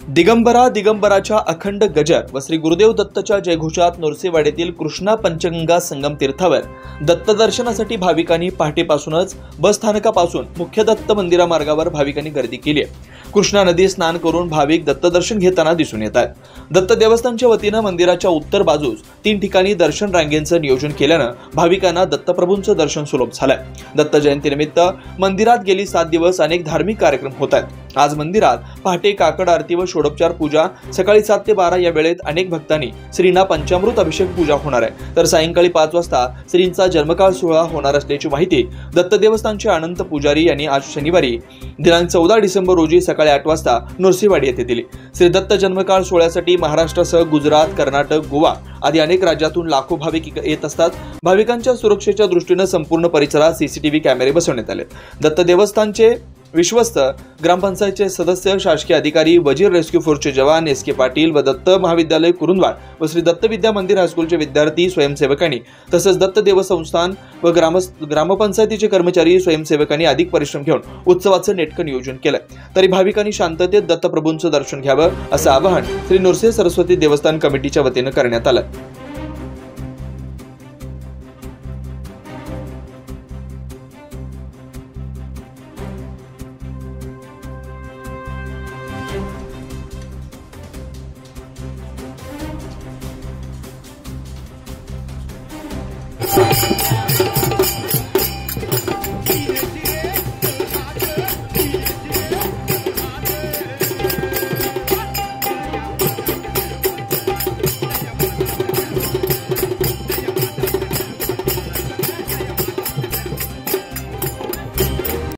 दिगंबराच्या अखंड गजर व श्री गुरुदेव दत्तच्या जयघोषात नरसीवाडीतील कृष्णा पंचगंगा संगम तीर्थावर दत्त दर्शनासाठी भाविकांनी पहाटेपासूनच बस स्थानकापासून मुख्य दत्त मंदिरा मार्गावर भाविकांनी गर्दी केली आहे। कृष्णा नदी स्नान करून भाविक दत्त दर्शन घेताना दिसून येत आहेत। दत्त देवस्थानच्या वतीनं मंदिराच्या उत्तर बाजूस 3 ठिकाणी दर्शन रांगेंचं नियोजन केल्यानं भाविकांना दत्तप्रभूंचं दर्शन सुलभ झालंय। दत्त जयंतीनिमित्त मंदिरात गेली 7 दिवस अनेक धार्मिक कार्यक्रम होत आहेत। आज मंदिरात पहाटे काकड आरती व षोडोपचार पूजा, सकाळी 7 ते 12 या वेळेत अनेक भक्तांनी श्रींना पंचामृत अभिषेक पूजा होणार आहे, तर सायंकाळी 5 वाजता श्रींचा जन्मकाळ सोहळा होणार असल्याची माहिती दत्त देवस्थानचे अनंत पुजारी यांनी आज शनिवारी दिनांक 14 डिसेंबर रोजी सकाळी 8 वाजता नरसीवाडी येथे दिली। श्री दत्त जन्मकाळ सोहळ्यासाठी महाराष्ट्रासह गुजरात, कर्नाटक, गोवा आदी अनेक राज्यातून लाखो भाविक येत असतात। भाविकांच्या सुरक्षेच्या दृष्टीने संपूर्ण परिसरात सीसीटीव्ही कॅमेरे बसवण्यात आले। दत्त देवस्थानचे विश्वस्त, ग्रामपंचायतचे सदस्य, शासकीय अधिकारी, वजीर रेस्क्यू फोर्सचे जवान, एस के पाटील व दत्त महाविद्यालय कुरुंदवाड व श्री दत्त विद्या मंदिर हायस्कूलचे विद्यार्थी, स्वयंसेवकांनी तसेच दत्त देवस्थान व ग्रामपंचायतीचे कर्मचारी, स्वयंसेवकांनी अधिक परिश्रम घेऊन उत्सवाचं नेटकं नियोजन केलंय। तरी भाविकांनी शांततेत दत्तप्रभूंचं दर्शन घ्यावं असं आवाहन श्री नृसिंह सरस्वती देवस्थान कमिटीच्या वतीनं करण्यात आलं।